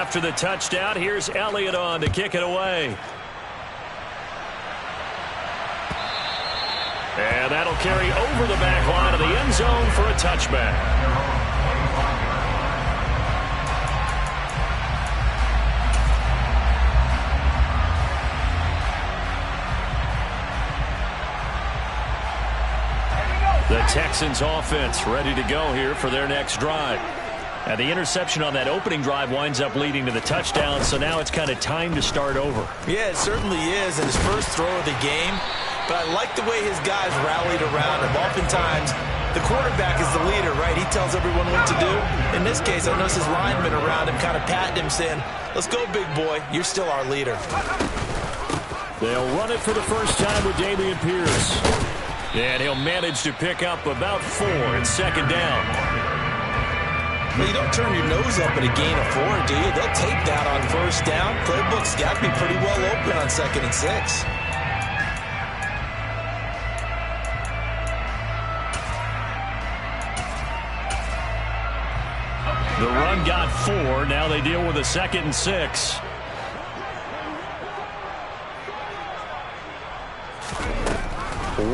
after the touchdown. Here's Elliott on to kick it away. And that'll carry over the back line of the end zone for a touchback. The Texans offense ready to go here for their next drive. And the interception on that opening drive winds up leading to the touchdown, so now it's kind of time to start over. Yeah, it certainly is, and his first throw of the game. But I like the way his guys rallied around him. Oftentimes, the quarterback is the leader, right? He tells everyone what to do. In this case, I noticed his linemen around him kind of patting him, saying, let's go, big boy. You're still our leader. They'll run it for the first time with Dameon Pierce. And he'll manage to pick up about 4 at second down. Well, you don't turn your nose up at a gain of 4, do you? They'll take that on first down. Playbook's got to be pretty well open on 2nd and 6. The run got 4. Now they deal with a 2nd and 6.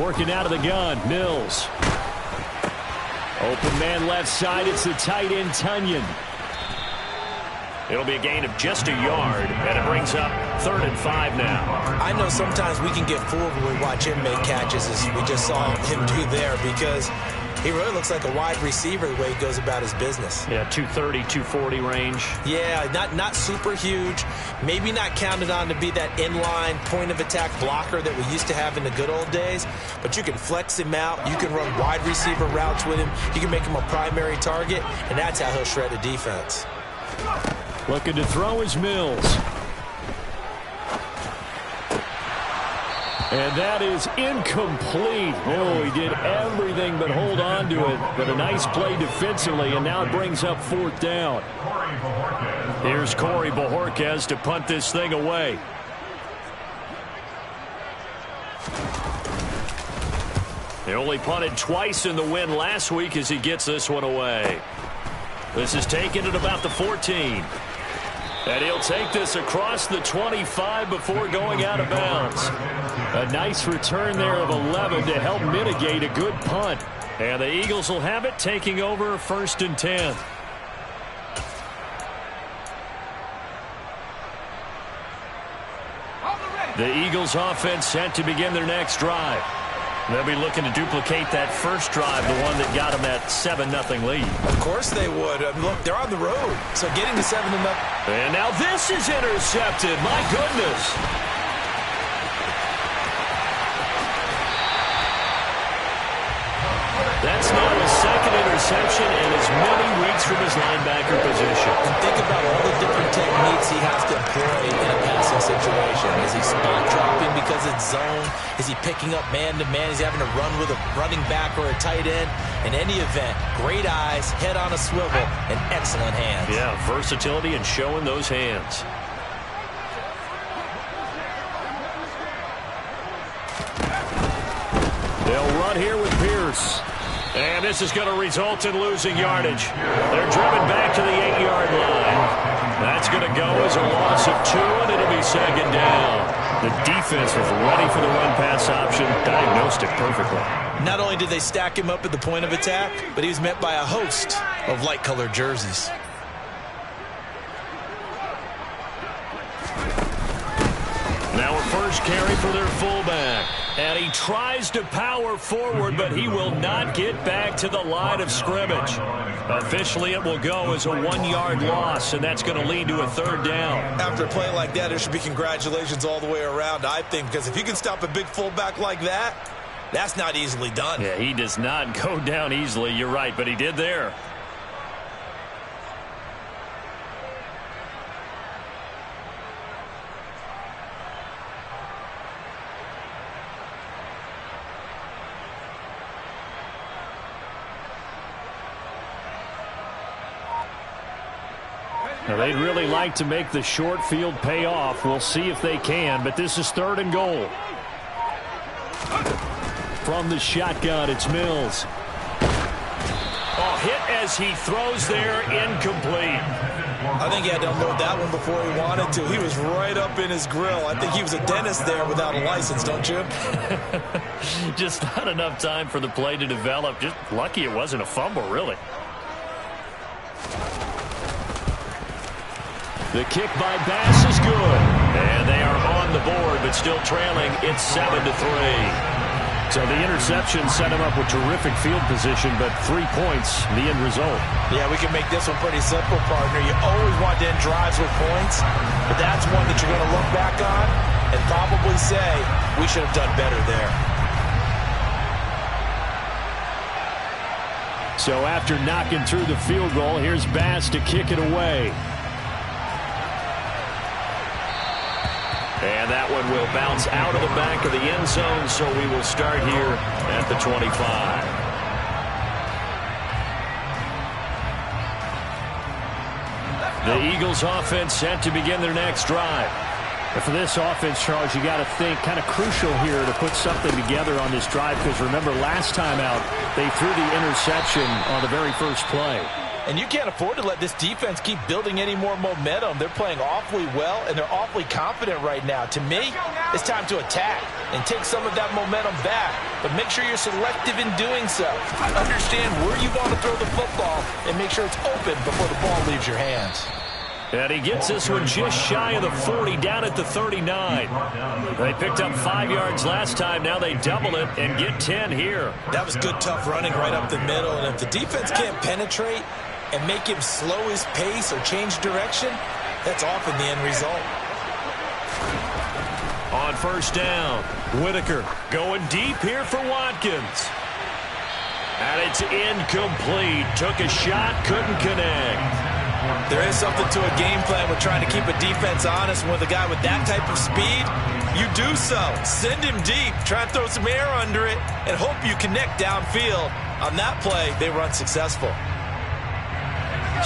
Working out of the gun, Mills. Open man left side. It's the tight end, Tunyon. It'll be a gain of just a yard, and it brings up 3rd and 5 now. I know sometimes we can get fooled when we watch him make catches, as we just saw him do there, because he really looks like a wide receiver the way he goes about his business. Yeah, 230, 240 range. Yeah, not super huge. Maybe not counted on to be that inline point-of-attack blocker that we used to have in the good old days. But you can flex him out. You can run wide receiver routes with him. You can make him a primary target, and that's how he'll shred a defense. Looking to throw is Mills. And that is incomplete. Oh, he did everything but hold on to it. But a nice play defensively, and now it brings up 4th down. Here's Corey Bojorquez to punt this thing away. He only punted twice in the win last week as he gets this one away. This is taken at about the 14. And he'll take this across the 25 before going out of bounds. A nice return there of 11 to help mitigate a good punt. And the Eagles will have it, taking over 1st and 10. The Eagles offense set to begin their next drive. They'll be looking to duplicate that first drive, the one that got them that 7-0 lead. Of course they would. Look, they're on the road, so getting to 7-0. And now this is intercepted. My goodness. That's now his 2nd interception and as many weeks from his linebacker position. And think about all the different techniques he has to employ in a passing situation. Is he spot dropping because it's zone? Is he picking up man-to-man? Is he having to run with a running back or a tight end? In any event, great eyes, head on a swivel, and excellent hands. Yeah, versatility and showing those hands. They'll run here with Pierce. And this is going to result in losing yardage. They're driven back to the 8-yard line. That's going to go as a loss of 2, and it'll be 2nd down. The defense was ready for the run-pass option, diagnosed it perfectly. Not only did they stack him up at the point of attack, but he was met by a host of light-colored jerseys. Now a first carry for their fullback. And he tries to power forward, but he will not get back to the line of scrimmage. Officially, it will go as a 1-yard loss, and that's going to lead to a 3rd down. After a play like that, there should be congratulations all the way around, I think, because if you can stop a big fullback like that, that's not easily done. Yeah, he does not go down easily. You're right, but he did there. Now, they'd really like to make the short field pay off. We'll see if they can, but this is 3rd and goal. From the shotgun, it's Mills. Oh, hit as he throws there, incomplete. I think he had to unload that one before he wanted to. He was right up in his grill. I think he was a dentist there without a license, don't you? Just not enough time for the play to develop. Just lucky it wasn't a fumble, really. The kick by Bass is good. And they are on the board, but still trailing. It's 7-3. So the interception set him up with terrific field position, but 3 points, the end result. Yeah, we can make this one pretty simple, partner. You always want to end drives with points, but that's one that you're going to look back on and probably say, we should have done better there. So after knocking through the field goal, here's Bass to kick it away. And that one will bounce out of the back of the end zone, so we will start here at the 25. The Eagles offense set to begin their next drive. And for this offense, Charles, you got to think kind of crucial here to put something together on this drive, because remember last time out, they threw the interception on the very first play. And you can't afford to let this defense keep building any more momentum. They're playing awfully well, and they're awfully confident right now. To me, it's time to attack and take some of that momentum back, but make sure you're selective in doing so. Understand where you want to throw the football and make sure it's open before the ball leaves your hands. And he gets this one just shy of the 40, down at the 39. They picked up 5 yards last time. Now they double it and get 10 here. That was good, tough running right up the middle. And if the defense can't penetrate and make him slow his pace or change direction, that's often the end result. On first down, Whitaker going deep here for Watkins. And it's incomplete. Took a shot, couldn't connect. There is something to a game plan with trying to keep a defense honest. With a guy with that type of speed, you do so. Send him deep, try and throw some air under it, and hope you connect downfield. On that play, they were unsuccessful.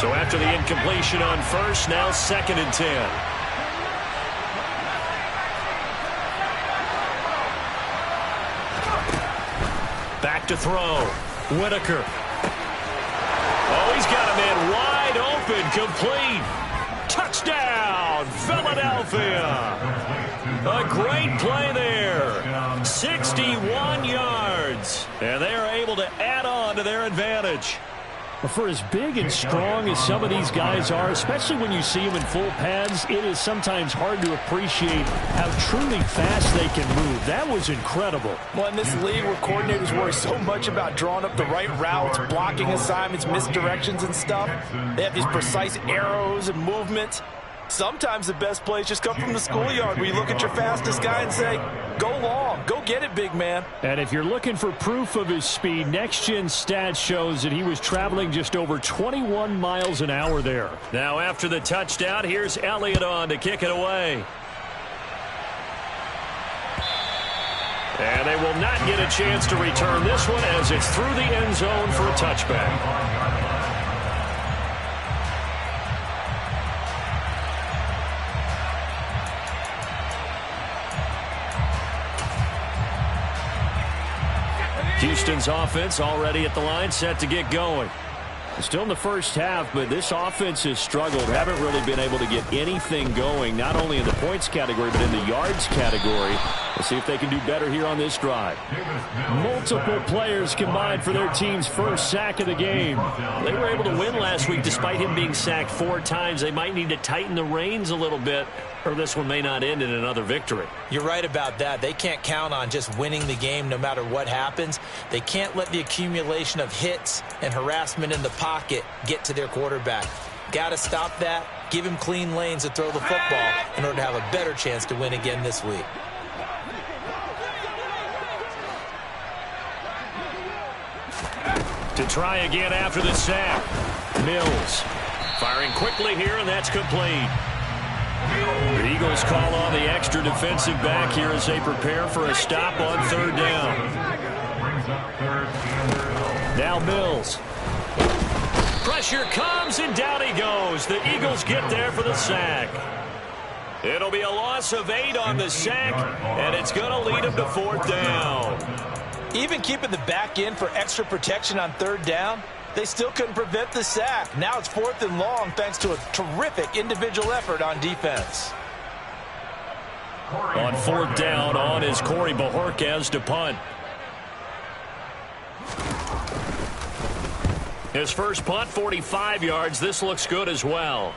So after the incompletion on first, now 2nd and 10. Back to throw. Whitaker. Oh, he's got a man wide open, complete. Touchdown, Philadelphia. A great play there. 61 yards. And they are able to add on to their advantage. For as big and strong as some of these guys are, especially when you see them in full pads, it is sometimes hard to appreciate how truly fast they can move. That was incredible. Well, in this league where coordinators worry so much about drawing up the right routes, blocking assignments, misdirections and stuff, they have these precise arrows and movements. Sometimes the best plays just come from the schoolyard where you look at your fastest guy and say, go long, go get it, big man. And if you're looking for proof of his speed, Next Gen Stats shows that he was traveling just over 21 miles an hour there. Now after the touchdown, here's Elliott on to kick it away. And they will not get a chance to return this one as it's through the end zone for a touchback. Houston's offense already at the line, set to get going. Still in the first half, but this offense has struggled. Haven't really been able to get anything going, not only in the points category, but in the yards category. We'll see if they can do better here on this drive. Multiple players combined for their team's first sack of the game. They were able to win last week despite him being sacked 4 times. They might need to tighten the reins a little bit, or this one may not end in another victory. You're right about that. They can't count on just winning the game no matter what happens. They can't let the accumulation of hits and harassment in the pocket get to their quarterback. Got to stop that, give him clean lanes to throw the football in order to have a better chance to win again this week. To try again after the sack. Mills firing quickly here, and that's complete. The Eagles call on the extra defensive back here as they prepare for a stop on 3rd down. Now Mills. Pressure comes, and down he goes. The Eagles get there for the sack. It'll be a loss of 8 on the sack, and it's going to lead them to 4th down. Even keeping the back in for extra protection on 3rd down, They still couldn't prevent the sack. Now it's 4th and long thanks to a terrific individual effort on defense. On 4th down, on is Corey Bajorquez to punt. His first punt, 45 yards. This looks good as well.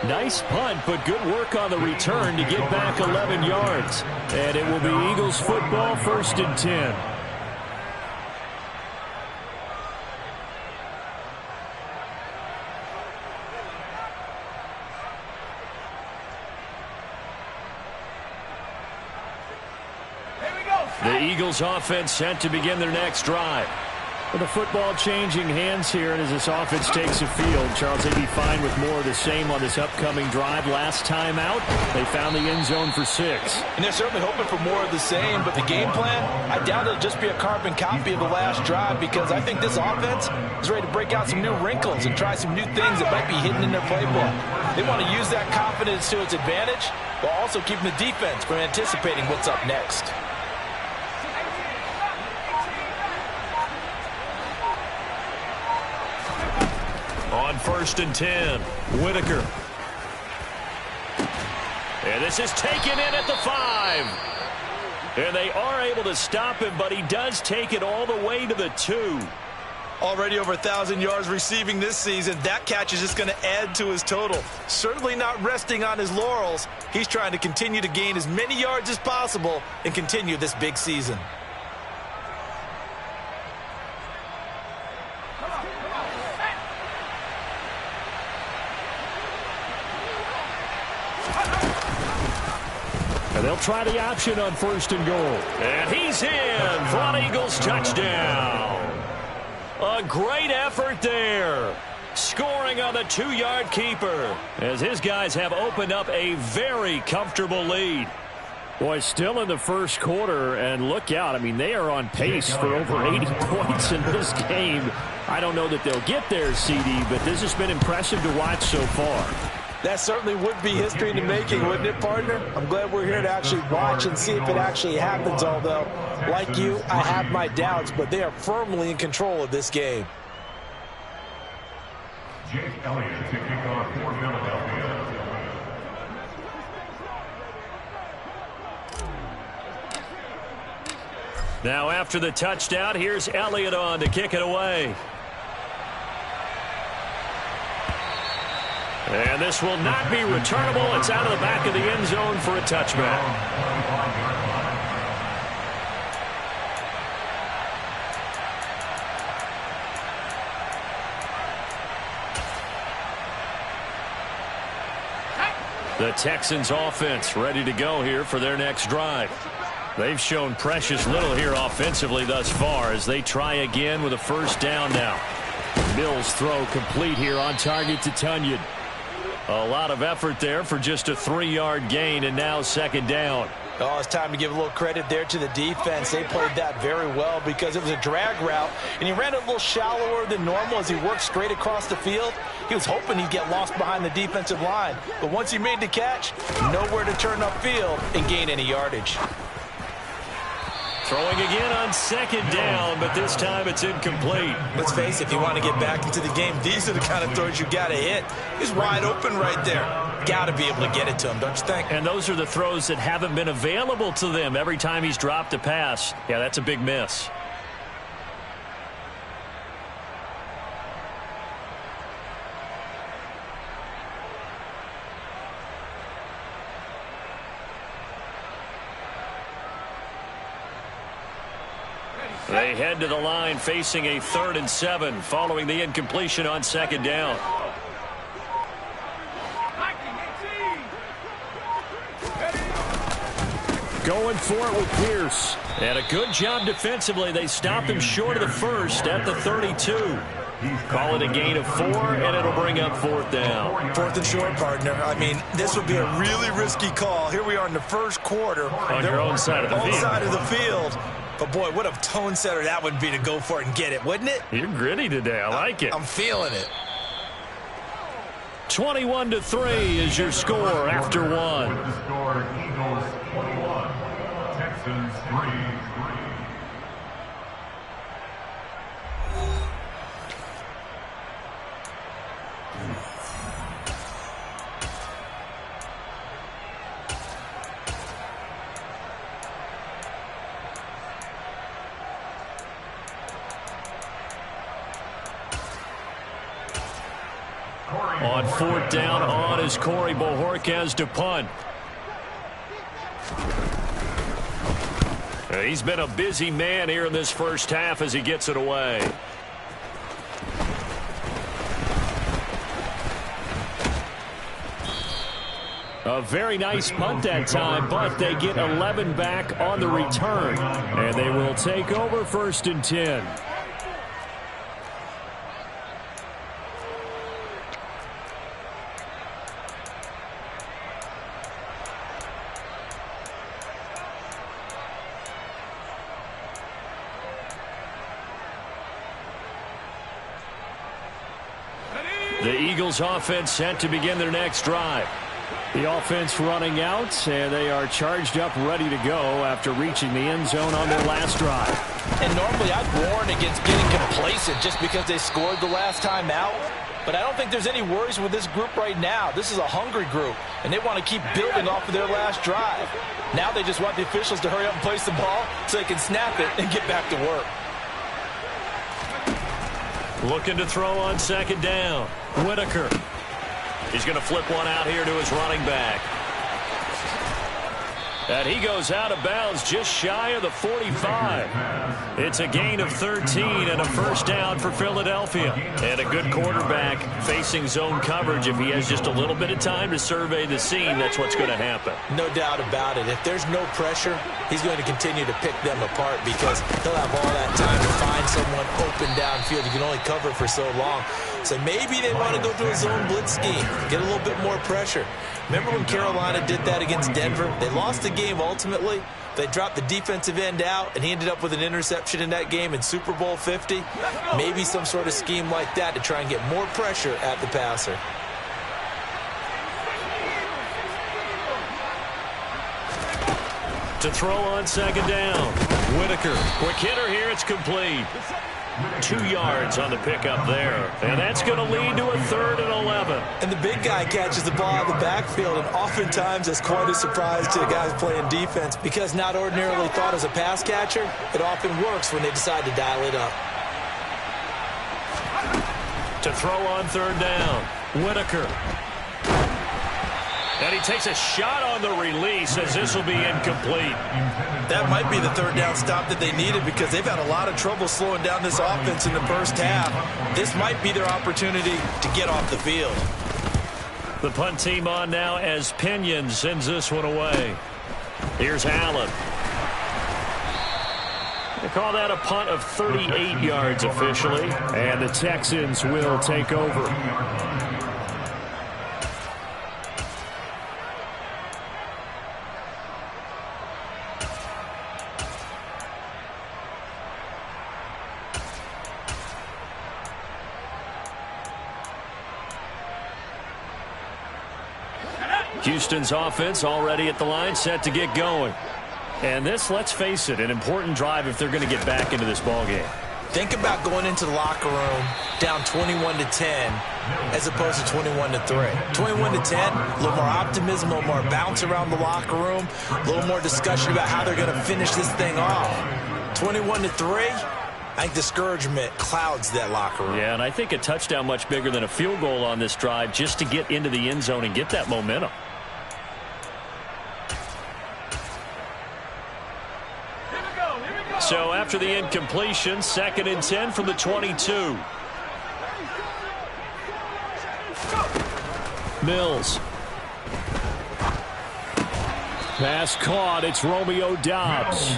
Nice punt, but good work on the return to get back 11 yards. And it will be Eagles football, 1st and 10. The Eagles offense set to begin their next drive. With the football changing hands here, and as this offense takes the field, Charles, they'd be fine with more of the same on this upcoming drive. Last time out, they found the end zone for 6. And they're certainly hoping for more of the same, but the game plan, I doubt it'll just be a carbon copy of the last drive, because I think this offense is ready to break out some new wrinkles and try some new things that might be hidden in their playbook. They want to use that confidence to its advantage, while also keeping the defense from anticipating what's up next. On 1st and 10, Whitaker. And this is taken in at the 5. And they are able to stop him, but he does take it all the way to the 2. Already over 1,000 yards receiving this season. That catch is just going to add to his total. Certainly not resting on his laurels. He's trying to continue to gain as many yards as possible and continue this big season. And they'll try the option on 1st and goal. And he's in for an Eagles touchdown. A great effort there. Scoring on the 2-yard keeper, as his guys have opened up a very comfortable lead. Boy, still in the first quarter, and look out. I mean, they are on pace for over 80 points in this game. I don't know that they'll get there, CD, but this has been impressive to watch so far. That certainly would be history in the making, wouldn't it, partner? I'm glad we're here to actually watch and see if it actually happens, although, like you, I have my doubts, but they are firmly in control of this game. Jake Elliott to kick off for Philadelphia. Now after the touchdown, here's Elliott on to kick it away. And this will not be returnable. It's out of the back of the end zone for a touchback. The Texans offense ready to go here for their next drive. They've shown precious little here offensively thus far as they try again with a 1st down now. Mills throw complete here on target to Tunyon. A lot of effort there for just a 3-yard gain, and now 2nd down. Oh, it's time to give a little credit there to the defense. They played that very well because it was a drag route, and he ran it a little shallower than normal as he worked straight across the field. He was hoping he'd get lost behind the defensive line, but once he made the catch, nowhere to turn upfield and gain any yardage. Throwing again on 2nd down, but this time it's incomplete. Let's face it, if you want to get back into the game, these are the kind of throws you got to hit. He's wide open right there. Got to be able to get it to him, don't you think? And those are the throws that haven't been available to them every time he's dropped a pass. Yeah, that's a big miss. They head to the line facing a 3rd and 7 following the incompletion on 2nd down. Going for it with Pierce. And a good job defensively. They stopped him short of the 1st at the 32. Call it a gain of 4, and it'll bring up 4th down. 4th and short, partner. I mean, this would be a really risky call. Here we are in the first quarter. On your own side of the field. Own side of the field. But, boy, what a tone setter that would be to go for it and get it, wouldn't it? You're gritty today. I like it. I'm feeling it. 21-3 is your score after 1. The score, Eagles 21, Texans 3. On fourth down on is Corey Bojorquez to punt. He's been a busy man here in this first half as he gets it away. A very nice punt that time, but they get 11 back on the return. And they will take over 1st and 10. The Eagles offense set to begin their next drive. The offense running out, and they are charged up, ready to go after reaching the end zone on their last drive. And normally I'd warn against getting complacent just because they scored the last time out. But I don't think there's any worries with this group right now. This is a hungry group, and they want to keep building off of their last drive. Now they just want the officials to hurry up and place the ball so they can snap it and get back to work. Looking to throw on 2nd down. Whitaker. He's going to flip one out here to his running back. And he goes out of bounds just shy of the 45. It's a gain of 13 and a first down for Philadelphia. And a good quarterback facing zone coverage. If he has just a little bit of time to survey the scene, that's what's going to happen. No doubt about it. If there's no pressure, he's going to continue to pick them apart because he'll have all that time to find someone open downfield. You can only cover for so long. So maybe they want to go to a zone blitz scheme, get a little bit more pressure. Remember when Carolina did that against Denver? They lost the game ultimately. They dropped the defensive end out, and he ended up with an interception in that game in Super Bowl 50. Maybe some sort of scheme like that to try and get more pressure at the passer. To throw on 2nd down. Whitaker. Quick hitter here. It's complete. 2 yards on the pickup there. And that's going to lead to a 3rd and 11. And the big guy catches the ball out of the backfield, and oftentimes that's quite a surprise to the guys playing defense because not ordinarily thought as a pass catcher, it often works when they decide to dial it up. To throw on 3rd down. Whitaker. And he takes a shot on the release as this will be incomplete. That might be the 3rd down stop that they needed because they've had a lot of trouble slowing down this offense in the first half. This might be their opportunity to get off the field. The punt team on now as Pinion sends this one away. Here's Allen. They call that a punt of 38 yards officially, and the Texans will take over. Houston's offense already at the line, set to get going. And this, let's face it, an important drive if they're going to get back into this ballgame. Think about going into the locker room down 21-10 as opposed to 21-3. 21-10, a little more optimism, a little more bounce around the locker room, a little more discussion about how they're going to finish this thing off. 21-3, I think discouragement clouds that locker room. Yeah, and I think a touchdown much bigger than a field goal on this drive just to get into the end zone and get that momentum. So after the incompletion, 2nd and 10 from the 22. Mills. Pass caught. It's Romeo Doubs.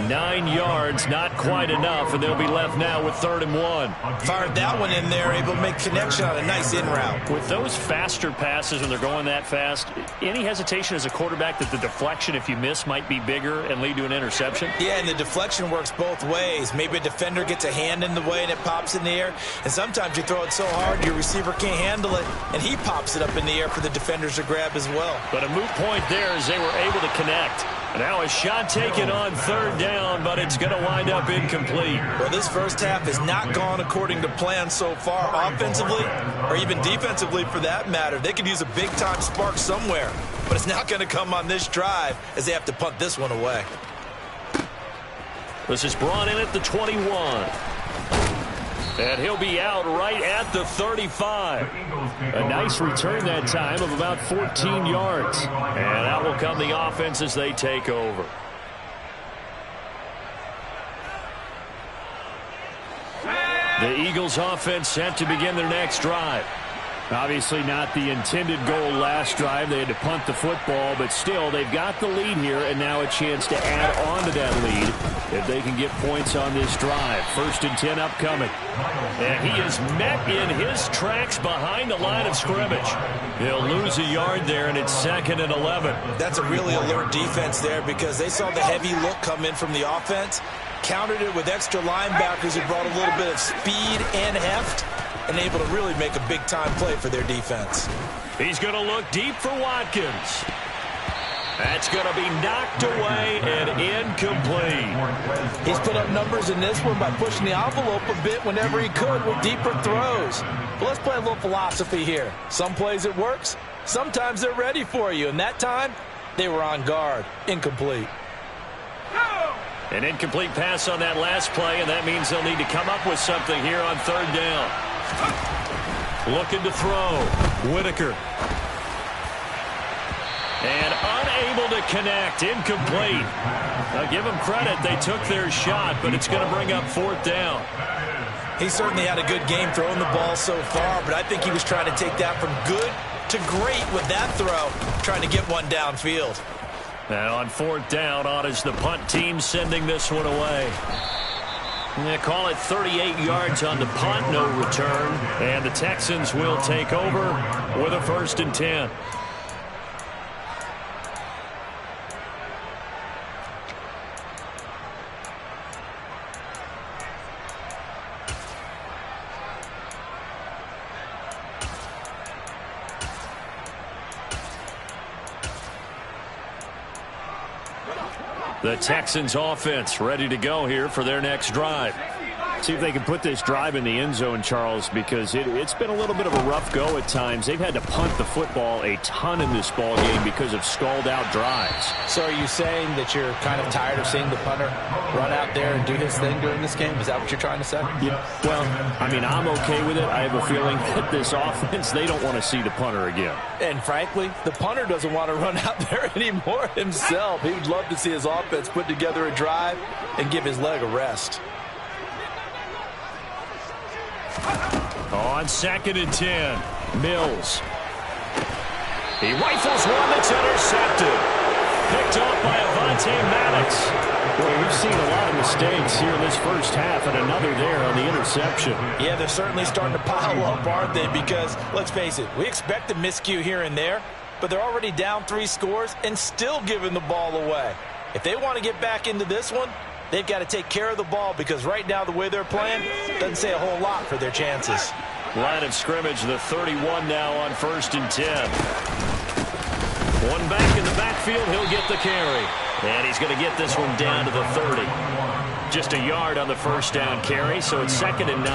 9 yards, not quite enough, and they'll be left now with 3rd and 1. Fired that one in there, able to make connection on a nice in route. With those faster passes when they're going that fast, any hesitation as a quarterback that the deflection, if you miss, might be bigger and lead to an interception? Yeah, and the deflection works both ways. Maybe a defender gets a hand in the way and it pops in the air, and sometimes you throw it so hard your receiver can't handle it, and he pops it up in the air for the defenders to grab as well. But a moot point there as they were able to connect. Now a shot taken on third down, but it's going to wind up incomplete. Well, this first half has not gone according to plan so far, offensively or even defensively for that matter. They could use a big-time spark somewhere, but it's not going to come on this drive as they have to punt this one away. This is brought in at the 21. And he'll be out right at the 35. A nice return that time of about 14 yards. And out will come the offense as they take over. The Eagles offense set to begin their next drive. Obviously not the intended goal last drive. They had to punt the football, but still they've got the lead here and now a chance to add on to that lead if they can get points on this drive. 1st and 10 upcoming. And he is met in his tracks behind the line of scrimmage. He'll lose a yard there, and it's 2nd and 11. That's a really alert defense there because they saw the heavy look come in from the offense, countered it with extra linebackers who brought a little bit of speed and heft, and able to really make a big-time play for their defense. He's going to look deep for Watkins. That's going to be knocked away and incomplete. He's put up numbers in this one by pushing the envelope a bit whenever he could with deeper throws. But let's play a little philosophy here. Some plays it works, sometimes they're ready for you, and that time they were on guard. Incomplete. An incomplete pass on that last play, and that means they'll need to come up with something here on 3rd down. Looking to throw. Whitaker. And unable to connect. Incomplete. Now give them credit. They took their shot, but it's going to bring up 4th down. He certainly had a good game throwing the ball so far, but I think he was trying to take that from good to great with that throw, trying to get one downfield. Now on 4th down, on is the punt team sending this one away. They call it 38 yards on the punt, no return. And the Texans will take over with a 1st and 10. The Texans offense ready to go here for their next drive. See if they can put this drive in the end zone, Charles, because it's been a little bit of a rough go at times. They've had to punt the football a ton in this ball game because of stalled-out drives. So are you saying that you're kind of tired of seeing the punter run out there and do his thing during this game? Is that what you're trying to say? Yeah. Well, I mean, I'm okay with it. I have a feeling that this offense, they don't want to see the punter again. And frankly, the punter doesn't want to run out there anymore himself. He would love to see his offense put together a drive and give his leg a rest. On 2nd and 10, Mills. He rifles one that's intercepted. Picked up by Avonte Maddox. Boy, we've seen a lot of mistakes here in this first half, and another there on the interception. Yeah, they're certainly starting to pile up, aren't they? Because, let's face it, we expect a miscue here and there, but they're already down 3 scores and still giving the ball away. If they want to get back into this one, they've got to take care of the ball because right now the way they're playing doesn't say a whole lot for their chances. Line of scrimmage, the 31 now on 1st and 10. One back in the backfield, he'll get the carry. And he's going to get this one down to the 30. Just a yard on the 1st down carry, so it's 2nd and 9.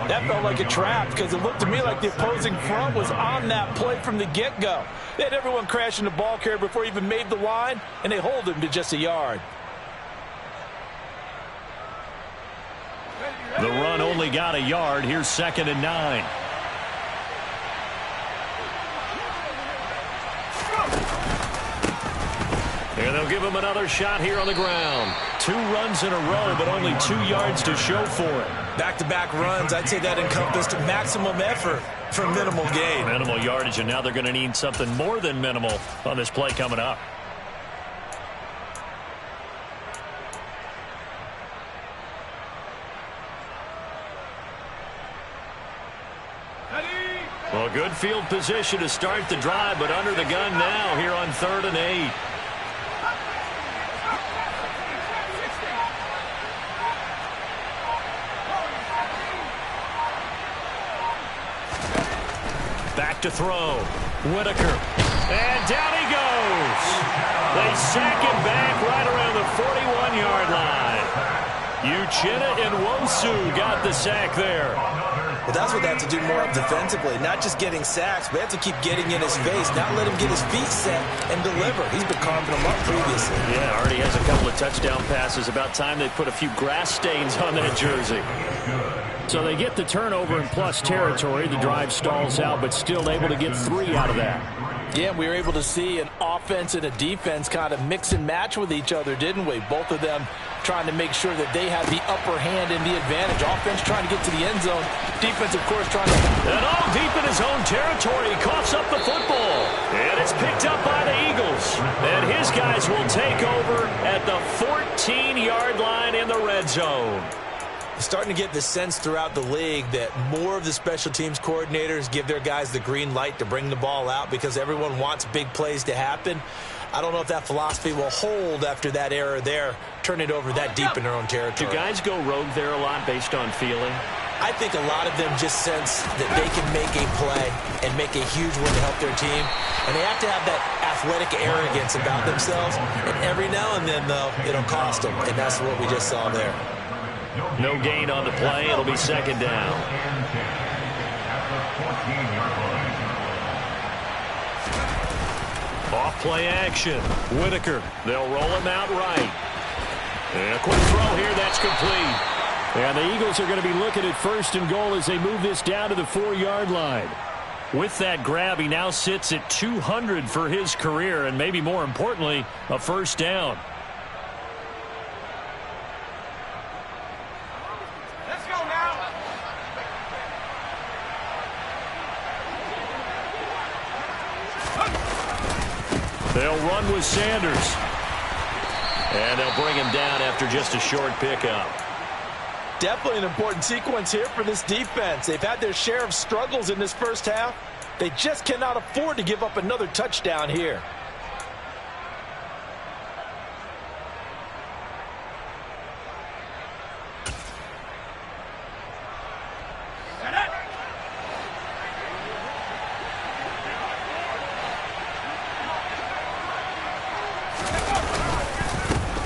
That felt like a trap because it looked to me like the opposing front was on that play from the get-go. They had everyone crashing the ball carrier before he even made the line, and they hold him to just a yard. The run only got a yard. Here's 2nd and 9. And they'll give him another shot here on the ground. 2 runs in a row, but only 2 yards to show for it. Back-to-back runs, I'd say that encompassed maximum effort for minimal gain. Minimal yardage, and now they're going to need something more than minimal on this play coming up. Well, good field position to start the drive, but under the gun now here on 3rd and 8. Back to throw. Whitaker. And down he goes. They sack him back right around the 41-yard line. Uchenna and Wosu got the sack there. Well, that's what they have to do more of defensively. Not just getting sacks, but they have to keep getting in his face, not let him get his feet set and deliver. He's been carving them up previously. Yeah, already has a couple of touchdown passes. About time they put a few grass stains on that jersey. So they get the turnover in plus territory. The drive stalls out, but still able to get 3 out of that. Yeah, we were able to see an offense and a defense kind of mix and match with each other, didn't we? Both of them trying to make sure that they had the upper hand and the advantage. Offense trying to get to the end zone. Defense, of course, trying to... And all deep in his own territory. He coughs up the football. And it's picked up by the Eagles. And his guys will take over at the 14-yard line in the red zone. Starting to get the sense throughout the league that more of the special teams coordinators give their guys the green light to bring the ball out because everyone wants big plays to happen. I don't know if that philosophy will hold after that error there, turn it over that deep in their own territory. Do guys go rogue there a lot based on feeling? I think a lot of them just sense that they can make a play and make a huge one to help their team. And they have to have that athletic arrogance about themselves. And every now and then, though, it'll cost them. And that's what we just saw there. No gain on the play. It'll be second down. Off play action. Whitaker. They'll roll him out right. And a quick throw here. That's complete. And the Eagles are going to be looking at 1st and goal as they move this down to the 4-yard line. With that grab, he now sits at 200 for his career, and maybe more importantly, a first down. Let's go now. They'll run with Sanders. And they'll bring him down after just a short pickup. Definitely an important sequence here for this defense. They've had their share of struggles in this first half. They just cannot afford to give up another touchdown here.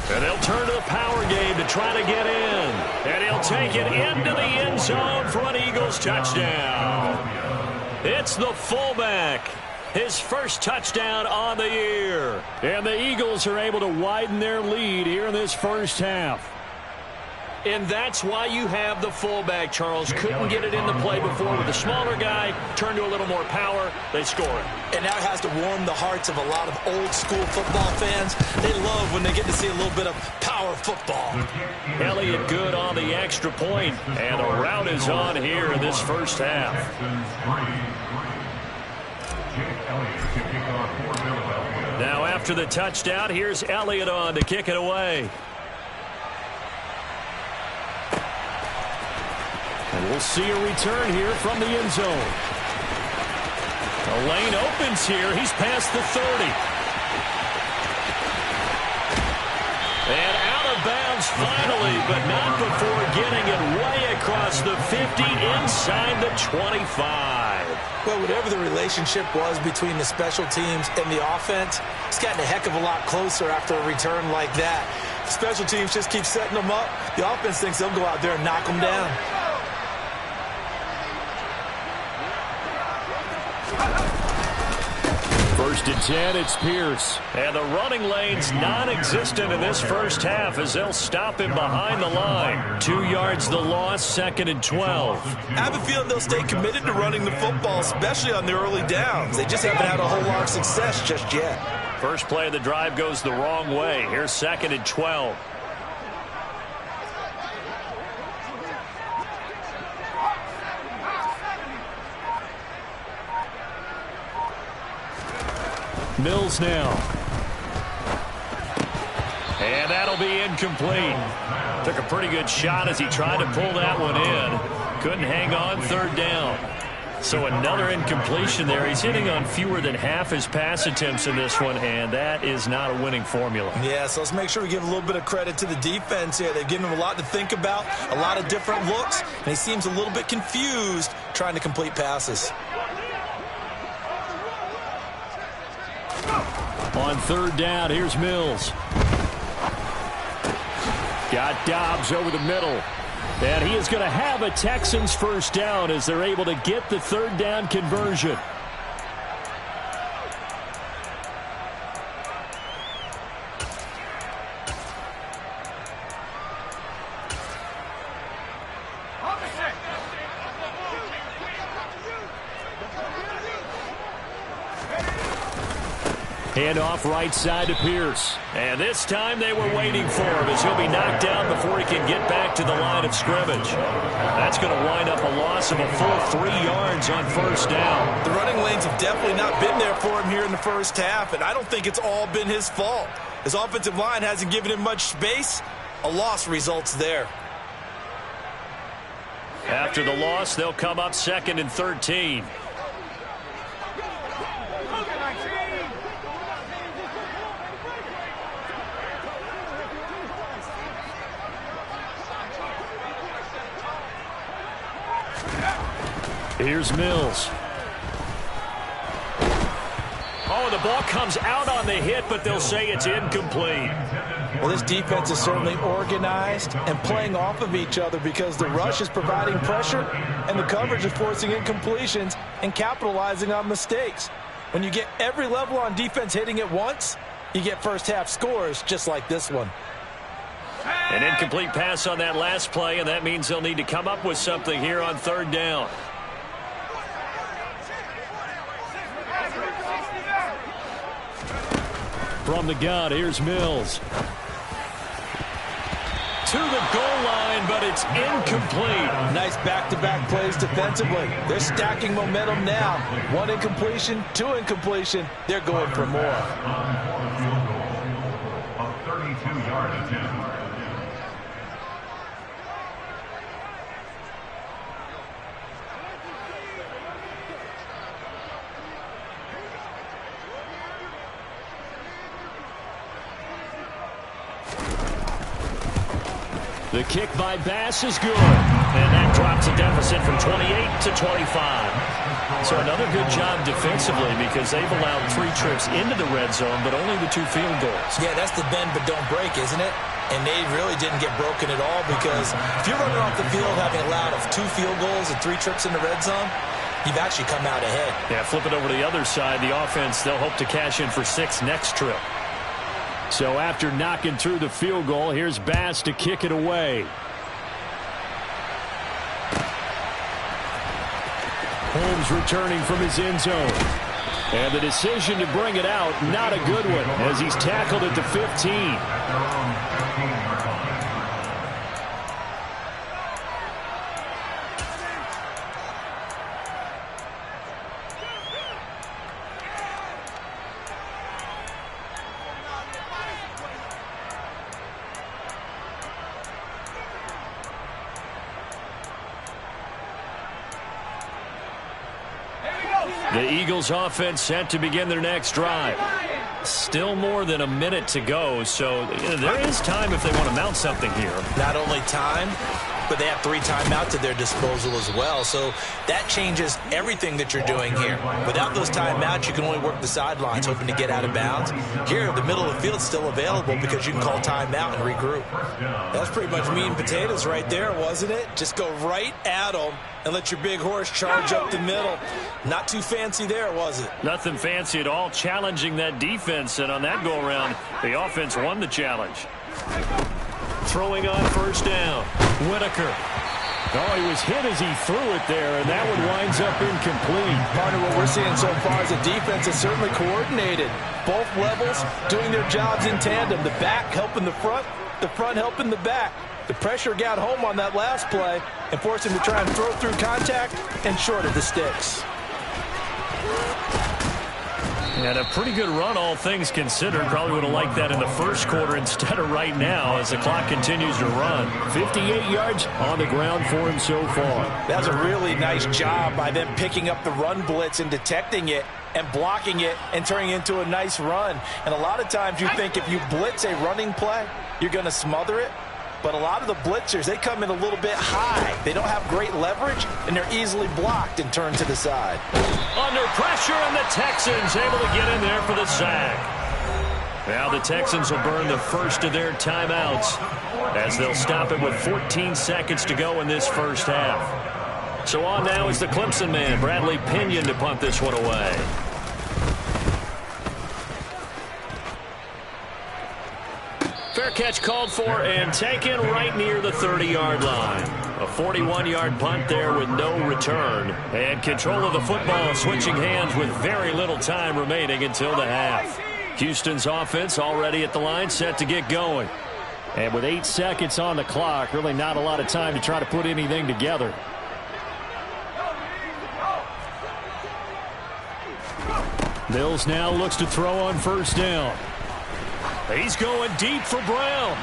And they'll turn to the power game to try to get in. And he'll take it into the end zone for an Eagles touchdown. It's the fullback. His first touchdown on the year. And the Eagles are able to widen their lead here in this first half. And that's why you have the fullback, Charles. Couldn't get it in the play before with the smaller guy. Turned to a little more power. They score it. And now it has to warm the hearts of a lot of old-school football fans. They love when they get to see a little bit of power football. Elliott good on the extra point. And the route is on here in this first half. Now after the touchdown, here's Elliott on to kick it away. And we'll see a return here from the end zone. The lane opens here. He's past the 30. And out of bounds finally, but not before getting it way across the 50 inside the 25. Well, whatever the relationship was between the special teams and the offense, it's gotten a heck of a lot closer after a return like that. Special teams just keep setting them up. The offense thinks they'll go out there and knock them down. First and 10, it's Pierce. And the running lane's non-existent in this first half as they'll stop him behind the line. 2 yards the loss, 2nd and 12. I have a feeling they'll stay committed to running the football, especially on their early downs. They just haven't had a whole lot of success just yet. First play of the drive goes the wrong way. Here's 2nd and 12. Mills now. And that'll be incomplete. Took a pretty good shot as he tried to pull that one in. Couldn't hang on, 3rd down. So another incompletion there. He's hitting on fewer than half his pass attempts in this one, and that is not a winning formula. Yeah, so let's make sure we give a little bit of credit to the defense here. They've given him a lot to think about, a lot of different looks, and he seems a little bit confused trying to complete passes. On third down, here's Mills. Got Dobbs over the middle. And he is going to have a Texans first down as they're able to get the third down conversion. Hand off right side to Pierce. And this time they were waiting for him as he'll be knocked down before he can get back to the line of scrimmage. That's going to wind up a loss of a full 3 yards on first down. The running lanes have definitely not been there for him here in the first half, and I don't think it's all been his fault. His offensive line hasn't given him much space. A loss results there. After the loss, they'll come up 2nd and 13. Here's Mills. Oh, the ball comes out on the hit, but they'll say it's incomplete. Well, this defense is certainly organized and playing off of each other because the rush is providing pressure and the coverage is forcing incompletions and capitalizing on mistakes. When you get every level on defense hitting at once, you get first half scores just like this one. An incomplete pass on that last play, and that means they'll need to come up with something here on third down. From the gun, here's Mills. To the goal line, but it's incomplete. Nice back-to-back plays defensively. They're stacking momentum now. 1 incompletion, 2 incompletion. They're going for more. A 32-yard attempt. The kick by Bass is good. And that drops a deficit from 28 to 25. So another good job defensively because they've allowed 3 trips into the red zone, but only the 2 field goals. Yeah, that's the bend but don't break, isn't it? And they really didn't get broken at all because if you're running off the field having allowed 2 field goals and 3 trips in the red zone, you've actually come out ahead. Yeah, flip it over to the other side. The offense, they'll hope to cash in for 6 next trip. So after knocking through the field goal, here's Bass to kick it away. Holmes returning from his end zone. And the decision to bring it out, not a good one, as he's tackled at the 15. The Eagles offense set to begin their next drive. Still more than a minute to go, so there is time if they want to mount something here. Not only time, but they have 3 timeouts at their disposal as well. So that changes everything that you're doing here. Without those timeouts, you can only work the sidelines, hoping to get out of bounds. Here, the middle of the field's still available because you can call timeout and regroup. That's pretty much meat and potatoes right there, wasn't it? Just go right at them and let your big horse charge up the middle. Not too fancy there, was it? Nothing fancy at all, challenging that defense, and on that go-around, the offense won the challenge. Throwing on first down, Whitaker. Oh, he was hit as he threw it there, and that one winds up incomplete. Partner, what we're seeing so far is the defense is certainly coordinated. Both levels doing their jobs in tandem. The back helping the front helping the back. The pressure got home on that last play and forced him to try and throw through contact and short of the sticks. And a pretty good run, all things considered. Probably would have liked that in the first quarter instead of right now as the clock continues to run. 58 yards on the ground for him so far. That's a really nice job by them picking up the run blitz and detecting it and blocking it and turning it into a nice run. And a lot of times you think if you blitz a running play, you're going to smother it. But a lot of the blitzers, they come in a little bit high. They don't have great leverage, and they're easily blocked and turned to the side. Under pressure, and the Texans able to get in there for the sack. Now the Texans will burn the first of their timeouts as they'll stop it with 14 seconds to go in this first half. So on now is the Clemson man, Bradley Pinion, to punt this one away. Fair catch called for and taken right near the 30-yard line. A 41-yard punt there with no return. And control of the football switching hands with very little time remaining until the half. Houston's offense already at the line, set to get going. And with 8 seconds on the clock, really not a lot of time to try to put anything together. Mills now looks to throw on first down. He's going deep for Brown.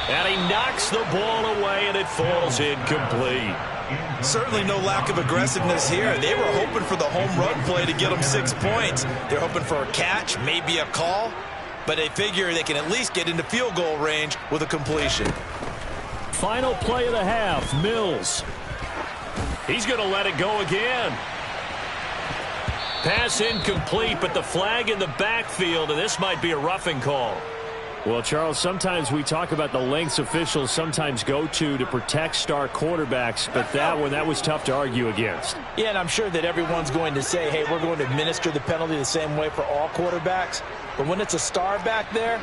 And he knocks the ball away, and it falls incomplete. Certainly no lack of aggressiveness here. They were hoping for the home run play to get them 6 points. They're hoping for a catch, maybe a call, but they figure they can at least get into field goal range with a completion. Final play of the half, Mills. He's going to let it go again. Pass incomplete, but the flag in the backfield, and this might be a roughing call. Well, Charles, sometimes we talk about the lengths officials sometimes go to protect star quarterbacks, but that was tough to argue against. Yeah, and I'm sure that everyone's going to say, hey, we're going to administer the penalty the same way for all quarterbacks. But when it's a star back there,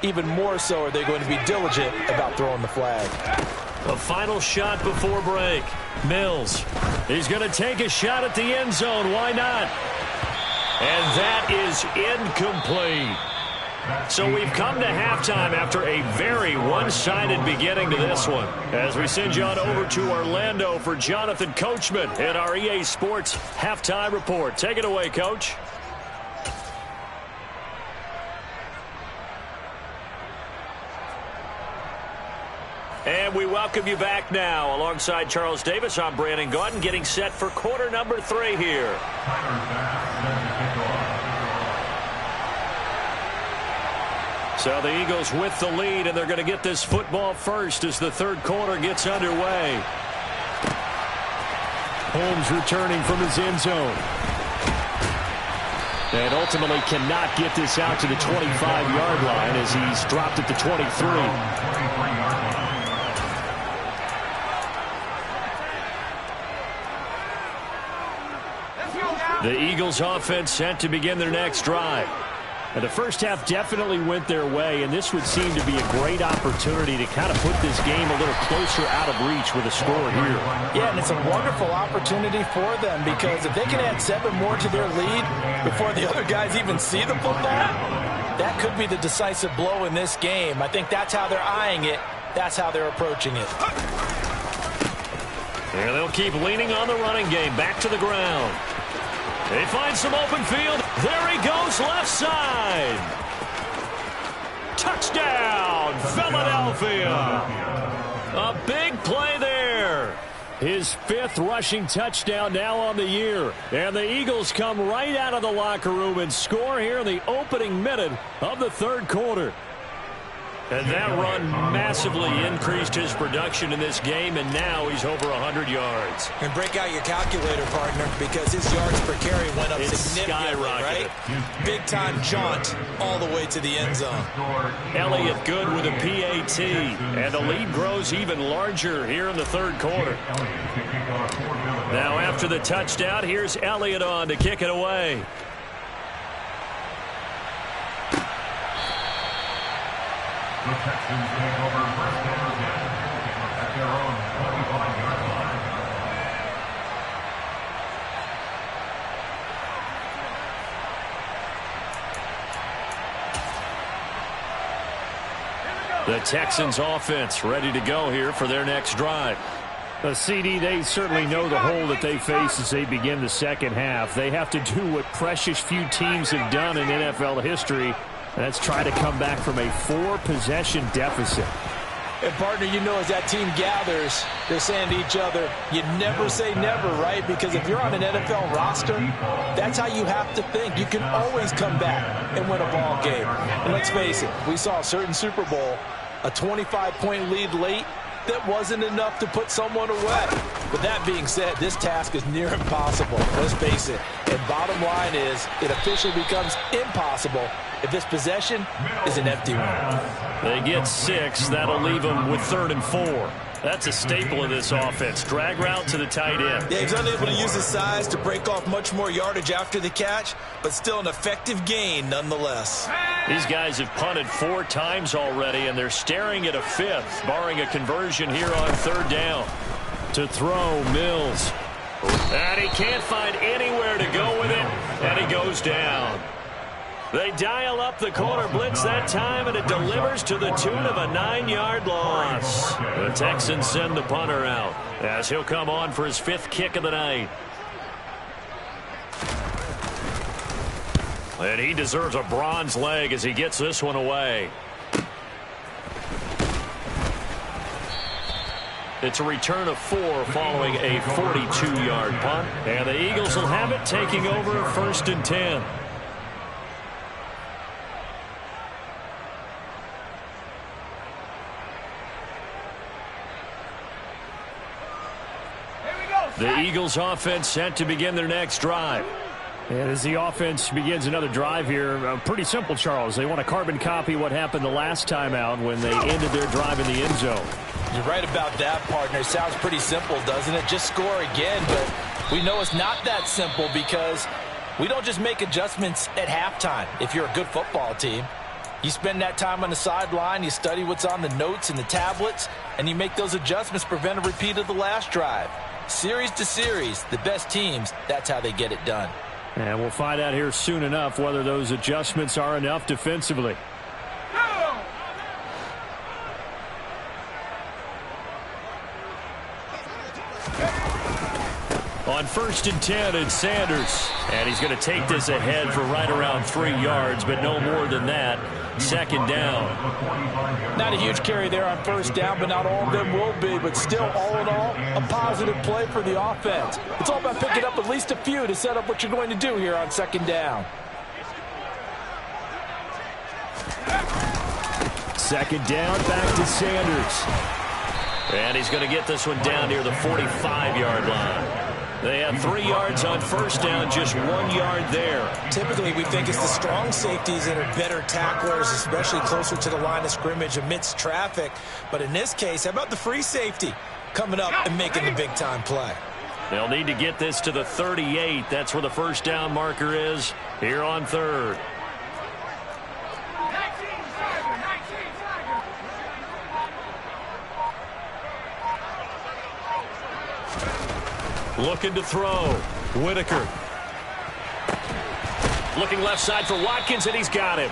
even more so are they going to be diligent about throwing the flag. A final shot before break. Mills. He's going to take a shot at the end zone. Why not? And that is incomplete. So we've come to halftime after a very one-sided beginning to this one. As we send you on over to Orlando for Jonathan Coachman in our EA Sports Halftime Report. Take it away, Coach. And we welcome you back now. Alongside Charles Davis, I'm Brandon Gaudin, getting set for quarter number 3 here. So the Eagles with the lead, and they're going to get this football first as the third quarter gets underway. Holmes returning from his end zone. And ultimately cannot get this out to the 25-yard line as he's dropped at the 23. The Eagles offense set to begin their next drive. And the first half definitely went their way, and this would seem to be a great opportunity to kind of put this game a little closer out of reach with a score here. Yeah, and it's a wonderful opportunity for them because if they can add 7 more to their lead before the other guys even see the football, that could be the decisive blow in this game. I think that's how they're eyeing it. That's how they're approaching it. And they'll keep leaning on the running game. Back to the ground. They find some open field. There he goes, left side. Touchdown, Philadelphia. A big play there. His 5th rushing touchdown now on the year. And the Eagles come right out of the locker room and score here in the opening minute of the third quarter. And that run massively increased his production in this game, and now he's over 100 yards. And break out your calculator, partner, because his yards per carry went up significantly, right? Big-time jaunt all the way to the end zone. Elliott good with a PAT, and the lead grows even larger here in the third quarter. Now after the touchdown, here's Elliott on to kick it away. The Texans take over first and 10 at their own 25-yard line. The Texans offense ready to go here for their next drive. CD, they certainly know the hole that they face as they begin the second half. They have to do what precious few teams have done in NFL history. That's try to come back from a 4-possession deficit. And, partner, you know as that team gathers, they're saying to each other, you never say never, right? Because if you're on an NFL roster, that's how you have to think. You can always come back and win a ball game. And let's face it, we saw a certain Super Bowl, a 25-point lead late, that wasn't enough to put someone away. But that being said, this task is near impossible. Let's face it. And bottom line is, it officially becomes impossible if this possession is an empty one. They get 6. That'll leave them with 3rd and 4. That's a staple of this offense. Drag route to the tight end. Yeah, he's unable to use his size to break off much more yardage after the catch, but still an effective gain nonetheless. These guys have punted 4 times already, and they're staring at a 5th, barring a conversion here on 3rd down. To throw, Mills. And he can't find anywhere to go with it, and he goes down. They dial up the corner blitz that time, and it delivers to the tune of a 9-yard loss. The Texans send the punter out as he'll come on for his 5th kick of the night. And he deserves a bronze leg as he gets this one away. It's a return of 4 following a 42-yard punt. And the Eagles will have it, taking over 1st and 10. The Eagles offense set to begin their next drive. And as the offense begins another drive here, pretty simple, Charles. They want to carbon copy what happened the last time out when they ended their drive in the end zone. You're right about that, partner. Sounds pretty simple, doesn't it? Just score again, but we know it's not that simple because we don't just make adjustments at halftime if you're a good football team. You spend that time on the sideline, you study what's on the notes and the tablets, and you make those adjustments to prevent a repeat of the last drive. Series to series, the best teams, that's how they get it done. And we'll find out here soon enough whether those adjustments are enough defensively. On 1st and 10, it's Sanders. And he's going to take this ahead for right around 3 yards, but no more than that. 2nd down. Not a huge carry there on 1st down, but not all of them will be. But still, all in all, a positive play for the offense. It's all about picking up at least a few to set up what you're going to do here on 2nd down. 2nd down, back to Sanders. And he's going to get this one down near the 45-yard line. They had 3 yards on 1st down, just 1 yard there. Typically, we think it's the strong safeties that are better tacklers, especially closer to the line of scrimmage amidst traffic. But in this case, how about the free safety coming up and making the big-time play? They'll need to get this to the 38. That's where the 1st down marker is here on 3rd. Looking to throw. Whitaker. Looking left side for Watkins, and he's got him.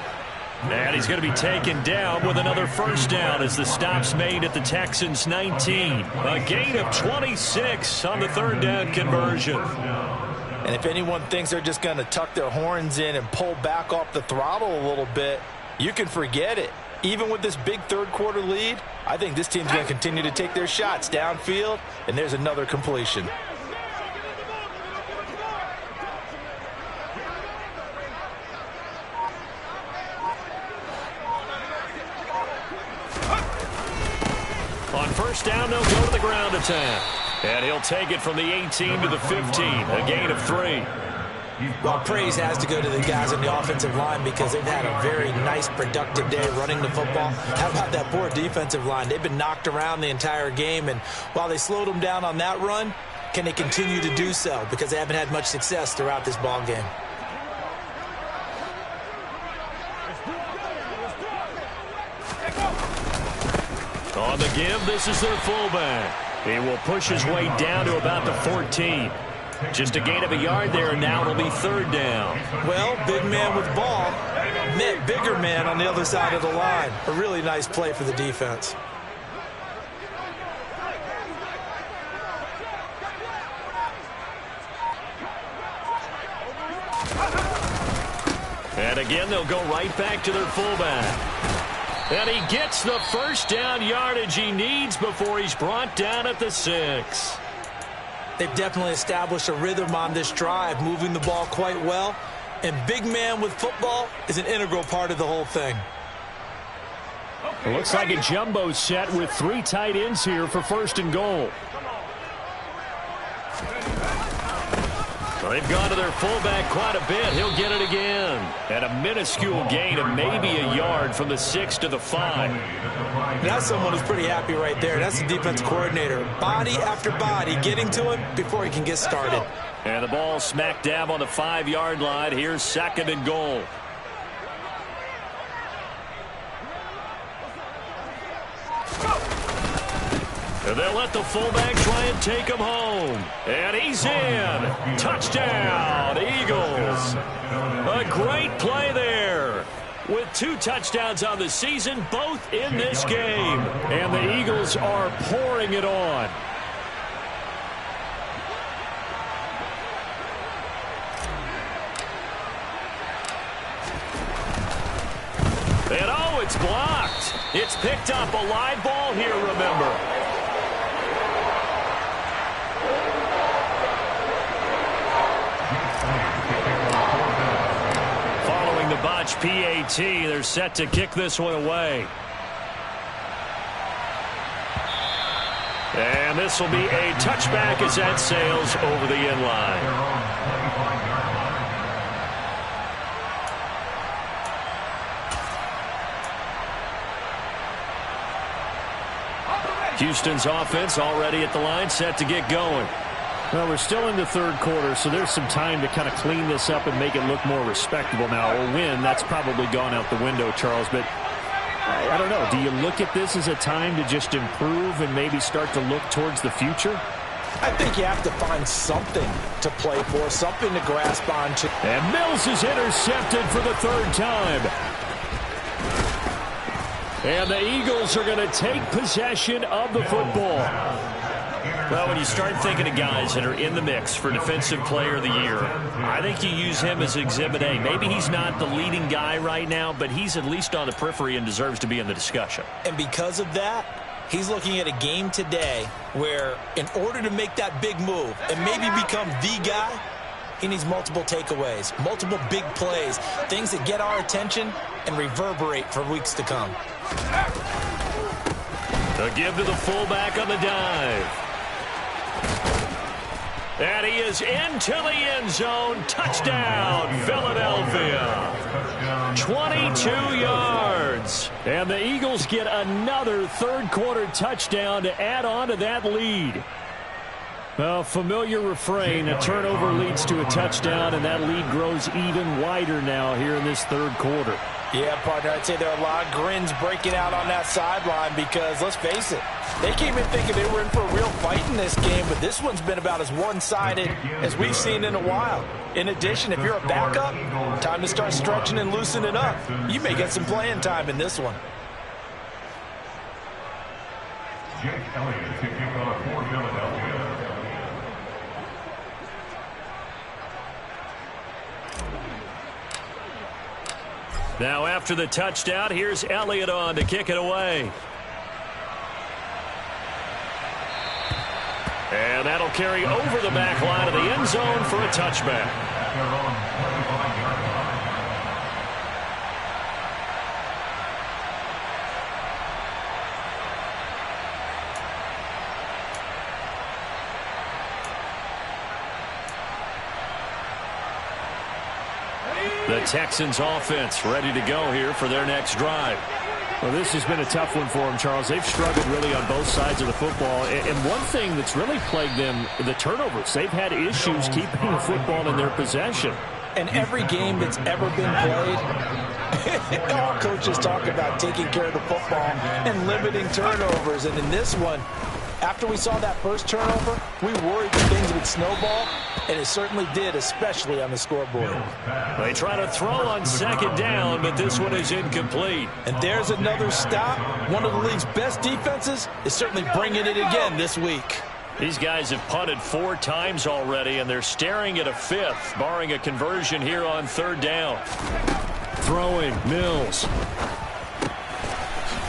And he's going to be taken down with another 1st down as the stop's made at the Texans' 19. A gain of 26 on the 3rd down conversion. And if anyone thinks they're just going to tuck their horns in and pull back off the throttle a little bit, you can forget it. Even with this big 3rd quarter lead, I think this team's going to continue to take their shots downfield, and there's another completion. On 1st down, they'll go to the ground attack. And he'll take it from the 18 to the 15, a gain of 3. Well, praise has to go to the guys on the offensive line because they've had a very nice, productive day running the football. How about that poor defensive line? They've been knocked around the entire game, and while they slowed them down on that run, can they continue to do so? Because they haven't had much success throughout this ball game. On the give, this is their fullback. He will push his way down to about the 14. Just a gain of a yard there, and now it'll be 3rd down. Well, big man with ball met bigger man on the other side of the line. A really nice play for the defense. And again, they'll go right back to their fullback. And he gets the 1st down yardage he needs before he's brought down at the 6. They've definitely established a rhythm on this drive, moving the ball quite well. And big man with football is an integral part of the whole thing. It looks like a jumbo set with 3 tight ends here for 1st and goal. They've gone to their fullback quite a bit. He'll get it again. And a minuscule gain of maybe a yard from the 6 to the 5. That's someone who's pretty happy right there. That's the defensive coordinator. Body after body getting to him before he can get started. And the ball smack dab on the 5-yard line. Here's 2nd and goal. And they'll let the fullback try and take him home. And he's in. Touchdown, Eagles. A great play there. With 2 touchdowns on the season, both in this game. And the Eagles are pouring it on. And oh, it's blocked. It's picked up. A live ball here, remember. Following the botch PAT, they're set to kick this one away. And this will be a touchback as that sails over the end line. Houston's offense already at the line, set to get going. Well, we're still in the 3rd quarter, so there's some time to kind of clean this up and make it look more respectable now. A win, that's probably gone out the window, Charles, but I don't know. Do you look at this as a time to just improve and maybe start to look towards the future? I think you have to find something to play for, something to grasp onto. And Mills is intercepted for the 3rd time. And the Eagles are going to take possession of the football. Well, when you start thinking of guys that are in the mix for Defensive Player of the Year, I think you use him as Exhibit A. Maybe he's not the leading guy right now, but he's at least on the periphery and deserves to be in the discussion. And because of that, he's looking at a game today where in order to make that big move and maybe become the guy, he needs multiple takeaways, multiple big plays, things that get our attention and reverberate for weeks to come. A give to the fullback on the dive. And he is into the end zone. Touchdown, Philadelphia. 22 yards. And the Eagles get another 3rd quarter touchdown to add on to that lead. A familiar refrain, a turnover leads to a touchdown, and that lead grows even wider now here in this 3rd quarter. Yeah, partner, I'd say there are a lot of grins breaking out on that sideline because, let's face it, they came in thinking they were in for a real fight in this game, but this one's been about as one-sided as we've seen in a while. In addition, if you're a backup, time to start stretching and loosening up. You may get some playing time in this one. Jake Elliott to kick off for Philadelphia. Now after the touchdown, here's Elliott on to kick it away. And that'll carry over the back line of the end zone for a touchback. The Texans offense ready to go here for their next drive. Well, this has been a tough one for them, Charles. They've struggled really on both sides of the football. And one thing that's really plagued them, the turnovers. They've had issues keeping the football in their possession. And every game that's ever been played, all coaches talk about taking care of the football and limiting turnovers. And in this one, after we saw that first turnover, we worried that things would snowball, and it certainly did, especially on the scoreboard. They try to throw on 2nd down, but this one is incomplete. And there's another stop. One of the league's best defenses is certainly bringing it again this week. These guys have punted 4 times already, and they're staring at a 5th, barring a conversion here on 3rd down. Throwing, Mills.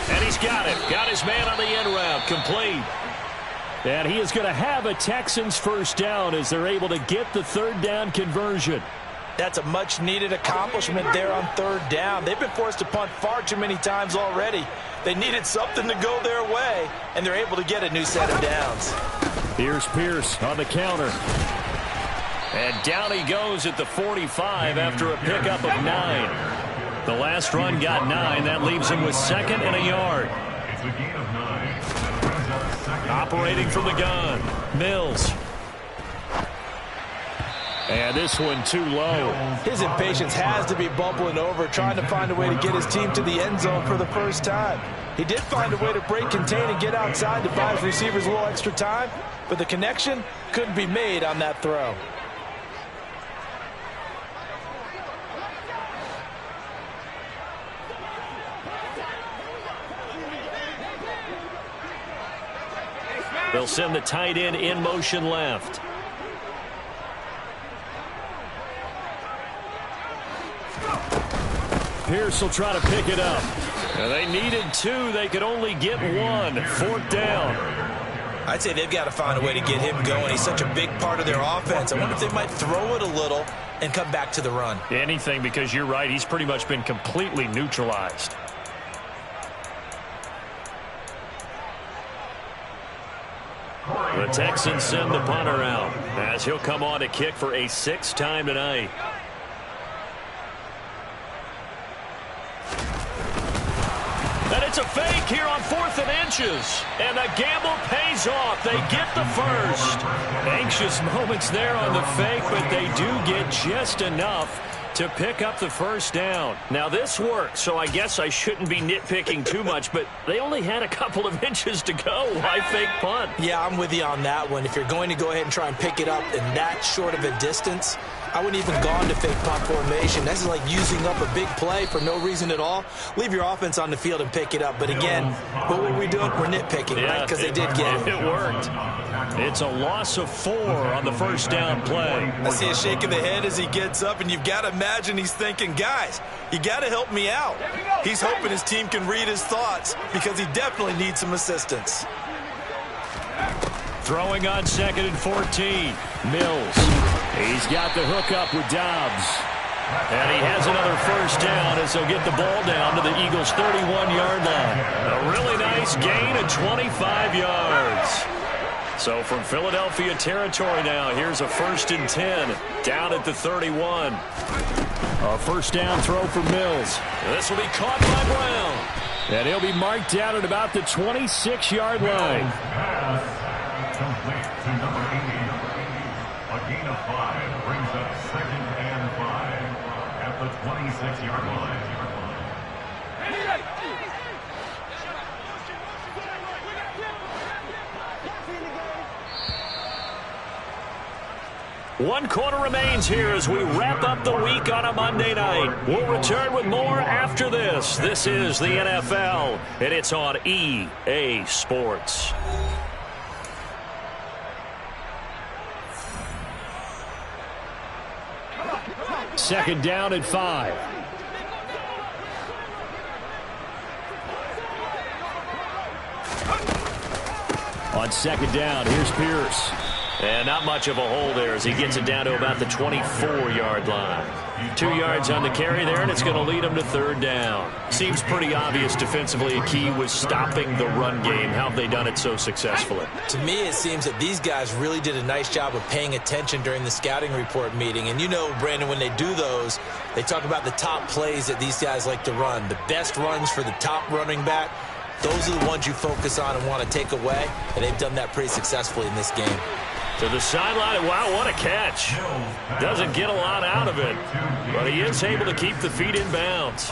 And he's got it. Got his man on the end route, complete. And he is going to have a Texans 1st down as they're able to get the 3rd down conversion. That's a much-needed accomplishment there on 3rd down. They've been forced to punt far too many times already. They needed something to go their way, and they're able to get a new set of downs. Here's Pierce on the counter. And down he goes at the 45 after a pickup of 9. The last run got 9. That leaves him with 2nd and a yard. It's a gain of 9. Operating from the gun, Mills. And this one too low. His impatience has to be bubbling over, trying to find a way to get his team to the end zone for the first time. He did find a way to break, contain, and get outside to buy his receivers a little extra time, but the connection couldn't be made on that throw. They'll send the tight end in motion left. Pierce will try to pick it up. And they needed 2. They could only get 1. 4th down. I'd say they've got to find a way to get him going. He's such a big part of their offense. I wonder if they might throw it a little and come back to the run. Anything, because you're right. He's pretty much been completely neutralized. The Texans send the punter out as he'll come on to kick for a 6th time tonight. And it's a fake here on 4th and inches. And the gamble pays off. They get the first. Anxious moments there on the fake, but they do get just enough to pick up the first down. Now, this worked, so I guess I shouldn't be nitpicking too much, but they only had a couple of inches to go. Why fake punt? Yeah, I'm with you on that one. If you're going to go ahead and try and pick it up in that short of a distance, I wouldn't even gone to fake punt formation. This is like using up a big play for no reason at all. Leave your offense on the field and pick it up. But again, what were we doing? We're nitpicking, right? Because they did get it. It worked. It's a loss of 4 on the first down play. I see a shake of the head as he gets up, and you've got to imagine he's thinking, guys, you got to help me out. He's hoping his team can read his thoughts because he definitely needs some assistance. Throwing on 2nd and 14. Mills. He's got the hook up with Dobbs. And he has another first down as they'll get the ball down to the Eagles' 31-yard line. A really nice gain of 25 yards. So from Philadelphia territory now, here's a 1st and 10 down at the 31. A first down throw for Mills. This will be caught by Brown. And he'll be marked down at about the 26-yard line. Complete to number 80. A gain of 5 brings up 2nd and 5 at the 26-yard line. One quarter remains here as we wrap up the week on a Monday night. We'll return with more after this. This is the NFL, and it's on EA Sports. Second down at 5. On 2nd down, here's Pierce. And not much of a hole there as he gets it down to about the 24-yard line. 2 yards on the carry there, and it's going to lead him to 3rd down. Seems pretty obvious defensively a key was stopping the run game. How have they done it so successfully? To me, it seems that these guys really did a nice job of paying attention during the scouting report meeting. And you know, Brandon, when they do those, they talk about the top plays that these guys like to run. The best runs for the top running back, those are the ones you focus on and want to take away. And they've done that pretty successfully in this game. To the sideline. Wow, what a catch. Doesn't get a lot out of it, but he is able to keep the feet in bounds.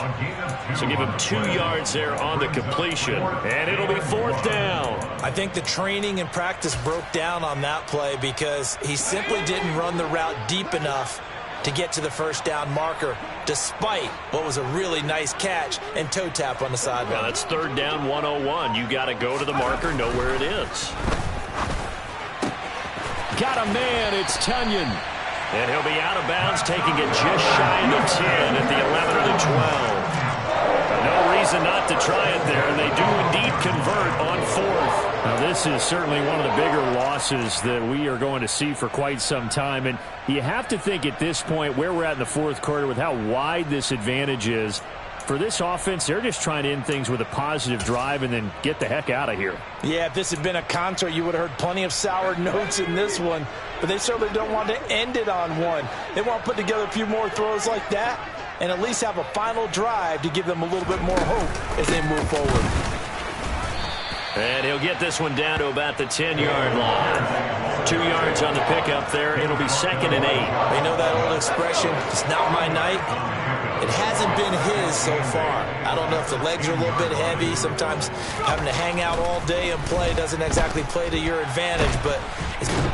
So give him 2 yards there on the completion, and it'll be 4th down. I think the training and practice broke down on that play because he simply didn't run the route deep enough to get to the first down marker, despite what was a really nice catch and toe tap on the sideline. Now that's 3rd down 101. You got to go to the marker, know where it is. Got a man, it's Tunyon. And he'll be out of bounds, taking it just shy of the 10 at the 11 or the 12. No reason not to try it there, and they do indeed convert on 4th. Now, this is certainly one of the bigger losses that we are going to see for quite some time. And you have to think at this point, where we're at in the 4th quarter with how wide this advantage is, for this offense, they're just trying to end things with a positive drive and then get the heck out of here. Yeah, if this had been a concert, you would have heard plenty of sour notes in this one. But they certainly don't want to end it on one. They want to put together a few more throws like that and at least have a final drive to give them a little bit more hope as they move forward. And he'll get this one down to about the 10-yard line. 2 yards on the pickup there. It'll be 2nd and 8. They know that old expression, it's not my night. It hasn't been his so far. I don't know if the legs are a little bit heavy. Sometimes having to hang out all day and play doesn't exactly play to your advantage, but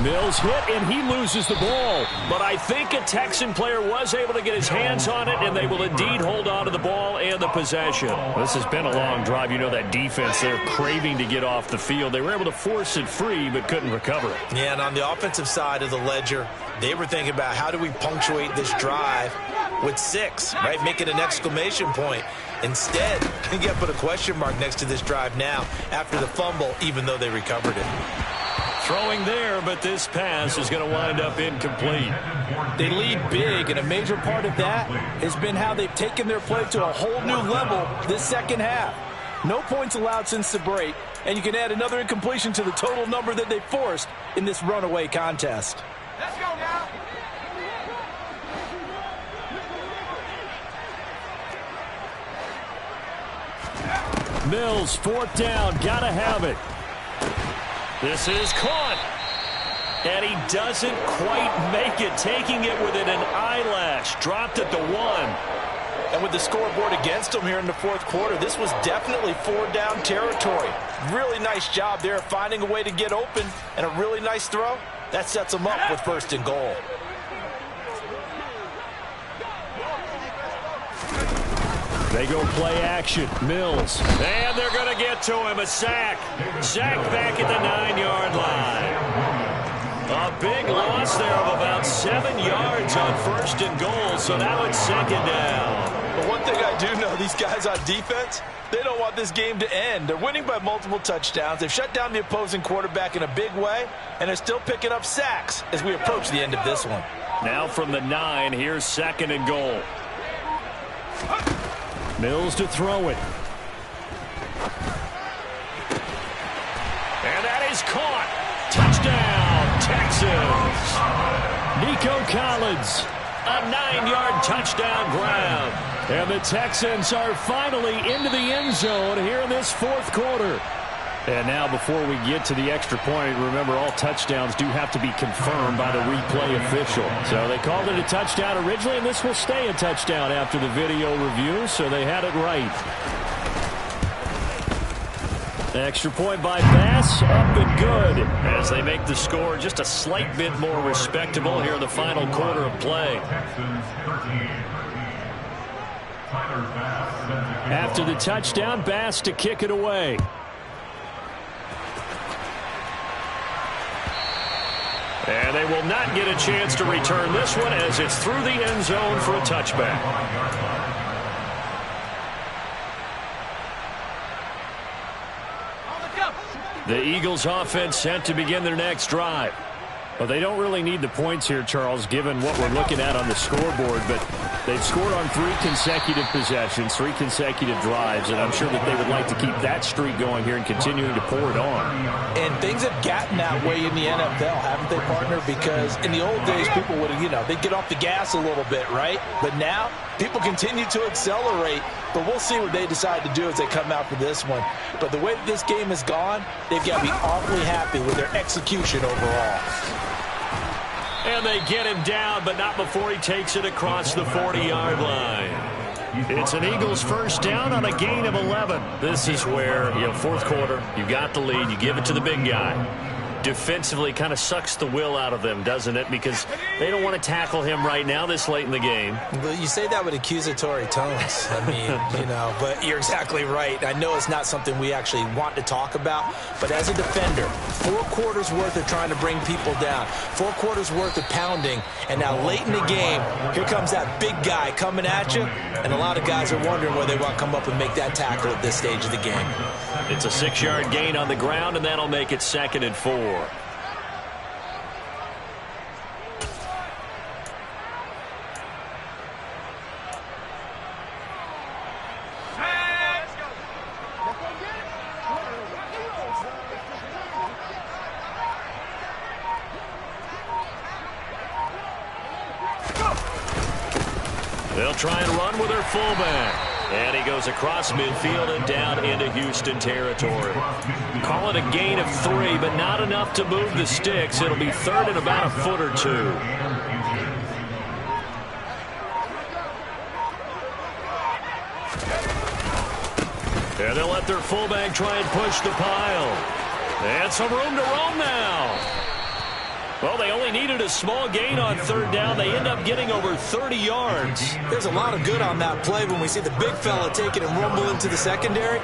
Mills hit, and he loses the ball. But I think a Texan player was able to get his hands on it, and they will indeed hold on to the ball and the possession. This has been a long drive. You know that defense, they're craving to get off the field. They were able to force it free, but couldn't recover it. Yeah, and on the offensive side of the ledger, they were thinking about how do we punctuate this drive with 6, right? Make it an exclamation point. Instead, you got to put a question mark next to this drive now after the fumble, even though they recovered it. Throwing there, but this pass is going to wind up incomplete. They lead big, and a major part of that has been how they've taken their play to a whole new level this second half. No points allowed since the break, and you can add another incompletion to the total number that they forced in this runaway contest. Let's go now. Mills, 4th down, gotta have it. This is caught. And he doesn't quite make it, taking it within an eyelash. Dropped at the 1. And with the scoreboard against him here in the 4th quarter, this was definitely 4-down territory. Really nice job there finding a way to get open, and a really nice throw. That sets him up with 1st and goal. They go play action. Mills. And they're going to get to him. A sack. Sack back at the 9-yard line. A big loss there of about 7 yards on 1st and goal. So now it's 2nd down. But one thing I do know, these guys on defense, they don't want this game to end. They're winning by multiple touchdowns. They've shut down the opposing quarterback in a big way, and they're still picking up sacks as we approach the end of this one. Now from the 9, here's 2nd and goal. Mills to throw it. And that is caught. Touchdown, Texans. Nico Collins. A 9-yard touchdown grab. And the Texans are finally into the end zone here in this 4th quarter. And now before we get to the extra point, remember all touchdowns do have to be confirmed by the replay official. So they called it a touchdown originally, and this will stay a touchdown after the video review, so they had it right. Extra point by Bass, up and good. As they make the score just a slight bit more respectable here in the final quarter of play. After the touchdown, Bass to kick it away. And they will not get a chance to return this one as it's through the end zone for a touchback. The Eagles offense set to begin their next drive. Well, they don't really need the points here, Charles, given what we're looking at on the scoreboard, but they've scored on 3 consecutive possessions, 3 consecutive drives, and I'm sure that they would like to keep that streak going here and continuing to pour it on. And things have gotten that way in the NFL, haven't they, partner? Because in the old days, people would, they'd get off the gas a little bit, right? But now, people continue to accelerate, but we'll see what they decide to do as they come out for this one. But the way this game has gone, they've got to be awfully happy with their execution overall. And they get him down, but not before he takes it across the 40-yard line. It's an Eagles 1st down on a gain of 11. This is where, 4th quarter, you got the lead, you give it to the big guy. Defensively kind of sucks the will out of them, doesn't it? Because they don't want to tackle him right now this late in the game. But you say that with accusatory tones. I mean, but you're exactly right. I know it's not something we actually want to talk about, but as a defender, 4 quarters worth of trying to bring people down, 4 quarters worth of pounding, and now late in the game, here comes that big guy coming at you, and a lot of guys are wondering whether they want to come up and make that tackle at this stage of the game. It's a 6-yard gain on the ground, and that'll make it 2nd and 4. They'll try and run with their fullback. And he goes across midfield and down into Houston territory. Call it a gain of 3, but not enough to move the sticks. It'll be third and about a foot or 2. And they'll let their fullback try and push the pile. And some room to roam now. Well, they only needed a small gain on third down. They end up getting over 30 yards. There's a lot of good on that play when we see the big fella take it and rumble into the secondary.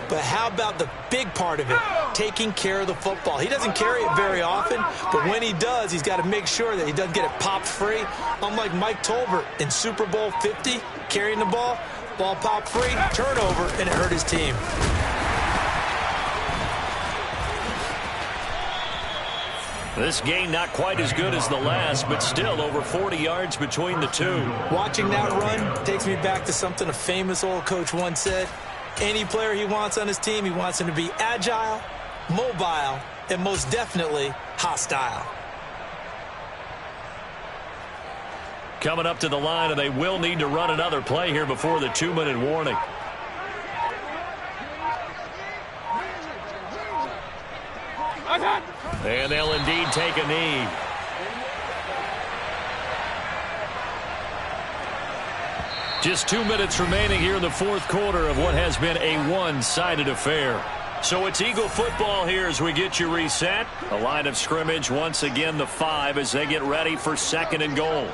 But how about the big part of it, taking care of the football? He doesn't carry it very often, but when he does, he's got to make sure that he doesn't get it popped free. Unlike Mike Tolbert in Super Bowl 50, carrying the ball popped free, turnover, and it hurt his team. This gain not quite as good as the last, but still over 40 yards between the two. Watching that run takes me back to something a famous old coach once said. Any player he wants on his team, he wants him to be agile, mobile, and most definitely hostile. Coming up to the line, and they will need to run another play here before the 2-minute warning. And they'll indeed take a knee. Just 2 minutes remaining here in the fourth quarter of what has been a one-sided affair. So it's Eagle football here as we get you reset. The line of scrimmage once again the 5 as they get ready for second and goal.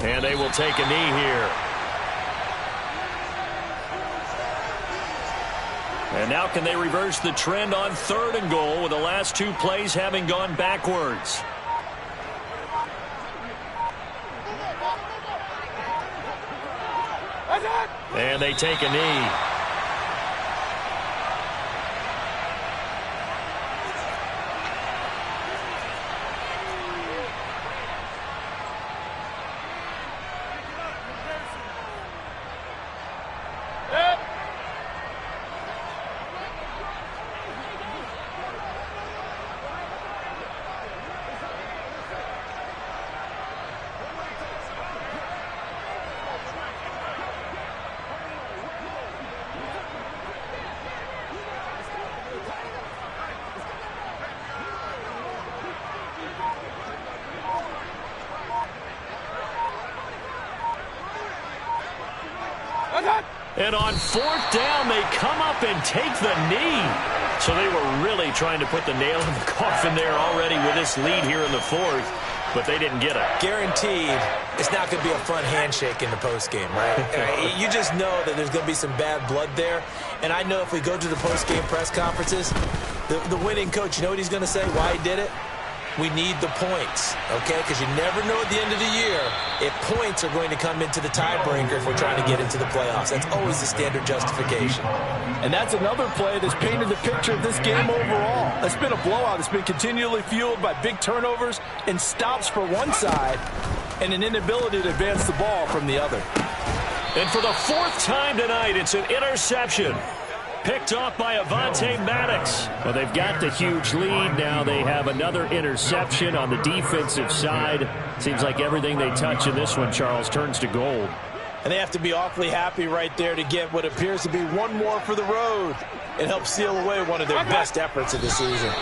And they will take a knee here. And now can they reverse the trend on third and goal with the last 2 plays having gone backwards? And they take a knee. And on fourth down, they come up and take the knee. So they were really trying to put the nail in the coffin there already with this lead here in the fourth, but they didn't get it. Guaranteed, it's not going to be a fun handshake in the postgame, right? You just know that there's going to be some bad blood there. And I know if we go to the postgame press conferences, the winning coach, you know what he's going to say, why he did it? We need the points, okay? Because you never know at the end of the year if points are going to come into the tiebreaker if we're trying to get into the playoffs. That's always the standard justification. And that's another play that's painted the picture of this game overall. It's been a blowout. It's been continually fueled by big turnovers and stops for one side and an inability to advance the ball from the other. And for the 4th time tonight, it's an interception. Picked off by Avonte Maddox. Well, they've got the huge lead. Now they have another interception on the defensive side. Seems like everything they touch in this one, Charles, turns to gold. And they have to be awfully happy right there to get what appears to be one more for the road. It helps seal away one of their best efforts of the season.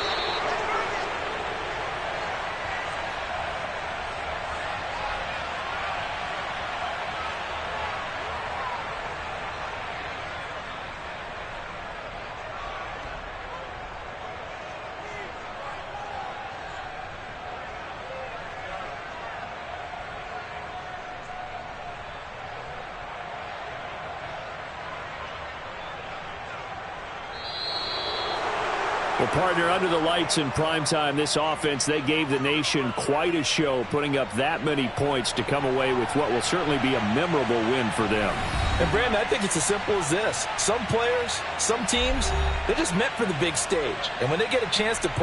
Well, partner, under the lights in primetime, this offense, they gave the nation quite a show, putting up that many points to come away with what will certainly be a memorable win for them. And, Brandon, I think it's as simple as this. Some players, some teams, they're just meant for the big stage. And when they get a chance to play